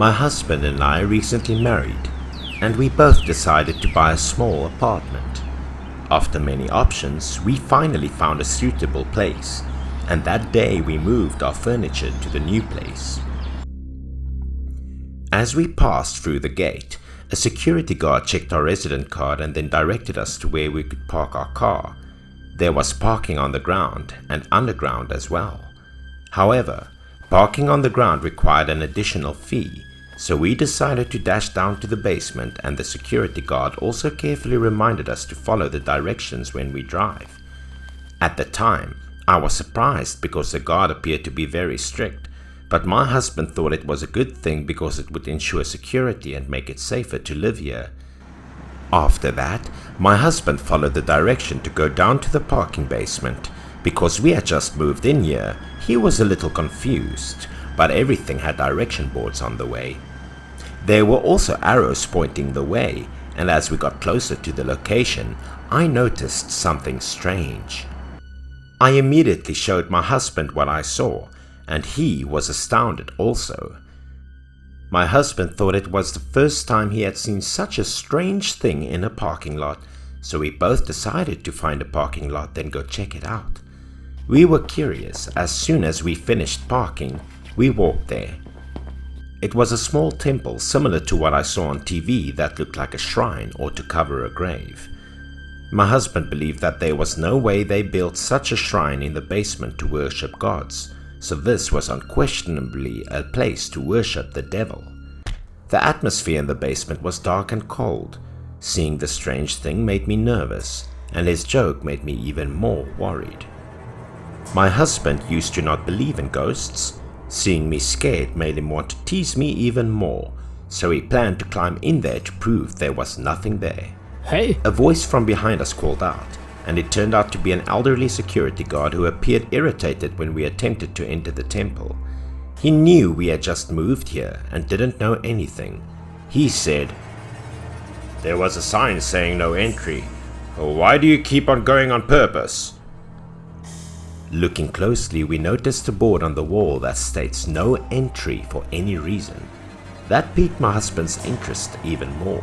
My husband and I recently married, and we both decided to buy a small apartment. After many options, we finally found a suitable place, and that day we moved our furniture to the new place. As we passed through the gate, a security guard checked our resident card and then directed us to where we could park our car. There was parking on the ground and underground as well. However, parking on the ground required an additional fee, so we decided to dash down to the basement, and the security guard also carefully reminded us to follow the directions when we drive. At the time, I was surprised because the guard appeared to be very strict, but my husband thought it was a good thing because it would ensure security and make it safer to live here. After that, my husband followed the direction to go down to the parking basement. Because we had just moved in here, he was a little confused, but everything had direction boards on the way. There were also arrows pointing the way, and as we got closer to the location, I noticed something strange. I immediately showed my husband what I saw, and he was astounded also. My husband thought it was the first time he had seen such a strange thing in a parking lot, so we both decided to find a parking lot and go check it out. We were curious. As soon as we finished parking, we walked there. It was a small temple similar to what I saw on TV that looked like a shrine or to cover a grave. My husband believed that there was no way they built such a shrine in the basement to worship gods, so this was unquestionably a place to worship the devil. The atmosphere in the basement was dark and cold. Seeing the strange thing made me nervous, and his joke made me even more worried. My husband used to not believe in ghosts. Seeing me scared made him want to tease me even more, so he planned to climb in there to prove there was nothing there. Hey! A voice from behind us called out, and it turned out to be an elderly security guard who appeared irritated when we attempted to enter the temple. He knew we had just moved here and didn't know anything. He said, "There was a sign saying no entry. Why do you keep on going on purpose?" Looking closely, we noticed a board on the wall that states no entry for any reason. That piqued my husband's interest even more.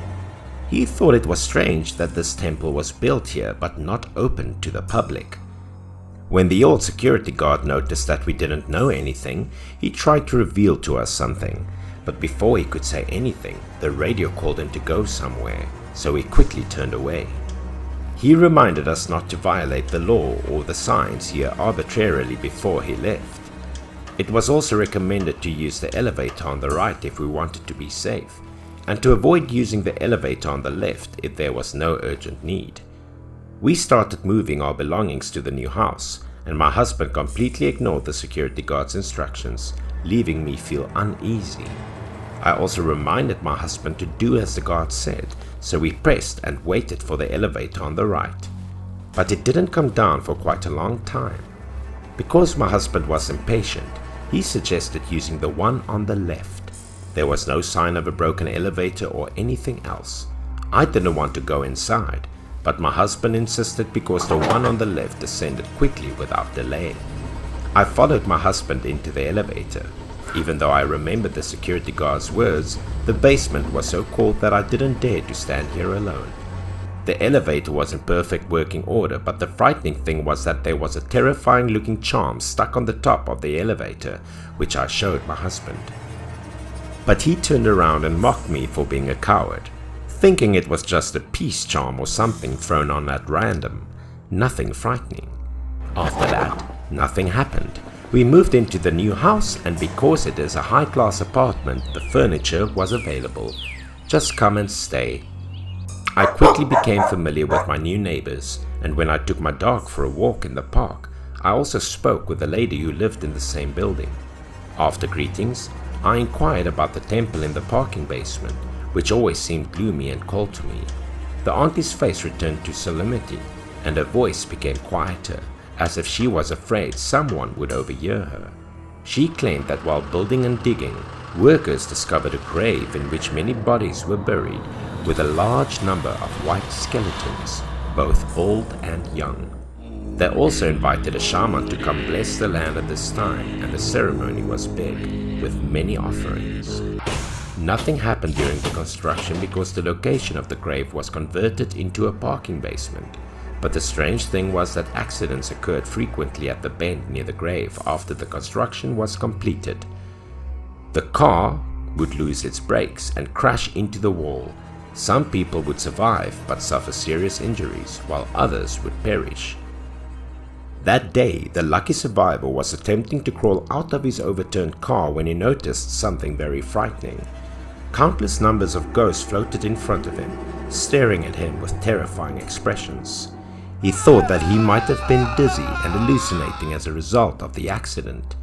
He thought it was strange that this temple was built here but not open to the public. When the old security guard noticed that we didn't know anything, he tried to reveal to us something, but before he could say anything, the radio called him to go somewhere, so we quickly turned away. He reminded us not to violate the law or the signs here arbitrarily before he left. It was also recommended to use the elevator on the right if we wanted to be safe, and to avoid using the elevator on the left if there was no urgent need. We started moving our belongings to the new house, and my husband completely ignored the security guard's instructions, leaving me feel uneasy. I also reminded my husband to do as the guard said, so we pressed and waited for the elevator on the right. But it didn't come down for quite a long time. Because my husband was impatient, he suggested using the one on the left. There was no sign of a broken elevator or anything else. I didn't want to go inside, but my husband insisted because the one on the left descended quickly without delay. I followed my husband into the elevator. Even though I remembered the security guard's words, the basement was so cold that I didn't dare to stand here alone. The elevator was in perfect working order, but the frightening thing was that there was a terrifying looking charm stuck on the top of the elevator, which I showed my husband. But he turned around and mocked me for being a coward, thinking it was just a peace charm or something thrown on at random. Nothing frightening. After that, nothing happened. We moved into the new house, and because it is a high-class apartment, the furniture was available. Just come and stay. I quickly became familiar with my new neighbors, and when I took my dog for a walk in the park, I also spoke with a lady who lived in the same building. After greetings, I inquired about the temple in the parking basement, which always seemed gloomy and cold to me. The auntie's face returned to solemnity, and her voice became quieter, as if she was afraid someone would overhear her. She claimed that while building and digging, workers discovered a grave in which many bodies were buried, with a large number of white skeletons, both old and young. They also invited a shaman to come bless the land at this time, and the ceremony was big, with many offerings. Nothing happened during the construction because the location of the grave was converted into a parking basement. But the strange thing was that accidents occurred frequently at the bend near the grave after the construction was completed. The car would lose its brakes and crash into the wall. Some people would survive but suffer serious injuries, while others would perish. That day, the lucky survivor was attempting to crawl out of his overturned car when he noticed something very frightening. Countless numbers of ghosts floated in front of him, staring at him with terrifying expressions. He thought that he might have been dizzy and hallucinating as a result of the accident.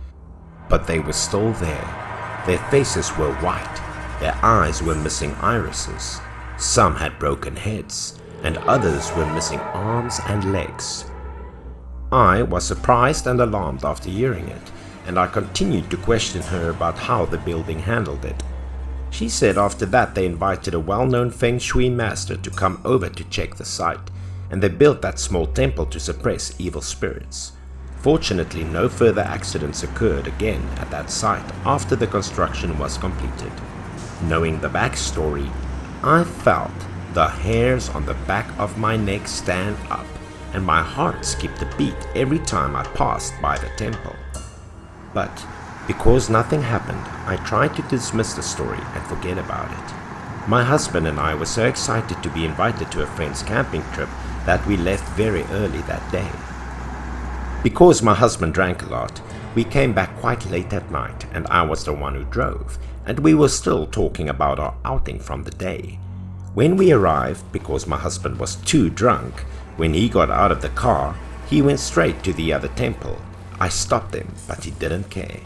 But they were still there. Their faces were white, their eyes were missing irises. Some had broken heads, and others were missing arms and legs. I was surprised and alarmed after hearing it, and I continued to question her about how the building handled it. She said after that they invited a well-known Feng Shui master to come over to check the site, and they built that small temple to suppress evil spirits. Fortunately, no further accidents occurred again at that site after the construction was completed. Knowing the backstory, I felt the hairs on the back of my neck stand up, and my heart skipped a beat every time I passed by the temple. But because nothing happened, I tried to dismiss the story and forget about it. My husband and I were so excited to be invited to a friend's camping trip that we left very early that day. Because my husband drank a lot, we came back quite late at night, and I was the one who drove, and we were still talking about our outing from the day. When we arrived, because my husband was too drunk, when he got out of the car, he went straight to the other temple. I stopped him, but he didn't care.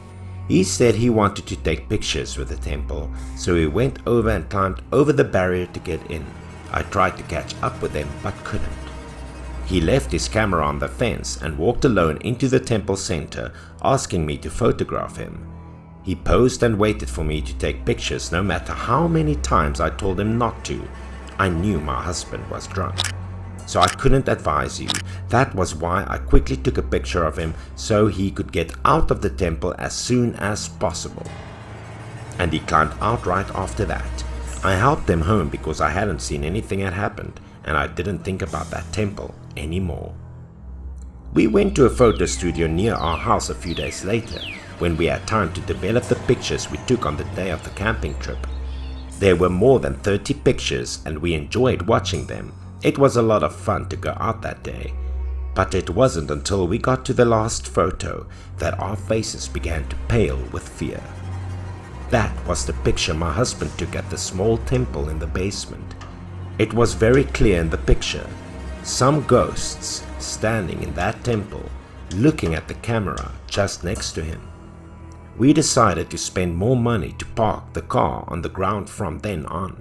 He said he wanted to take pictures with the temple, so he went over and climbed over the barrier to get in. I tried to catch up with him, but couldn't. He left his camera on the fence and walked alone into the temple center, asking me to photograph him. He posed and waited for me to take pictures no matter how many times I told him not to. I knew my husband was drunk, so I couldn't advise you. That was why I quickly took a picture of him so he could get out of the temple as soon as possible. And he climbed out right after that. I helped him home because I hadn't seen anything had happened, and I didn't think about that temple anymore. We went to a photo studio near our house a few days later, when we had time to develop the pictures we took on the day of the camping trip. There were more than 30 pictures, and we enjoyed watching them. It was a lot of fun to go out that day. But it wasn't until we got to the last photo that our faces began to pale with fear. That was the picture my husband took at the small temple in the basement. It was very clear in the picture. Some ghosts standing in that temple, looking at the camera just next to him. We decided to spend more money to park the car on the ground from then on.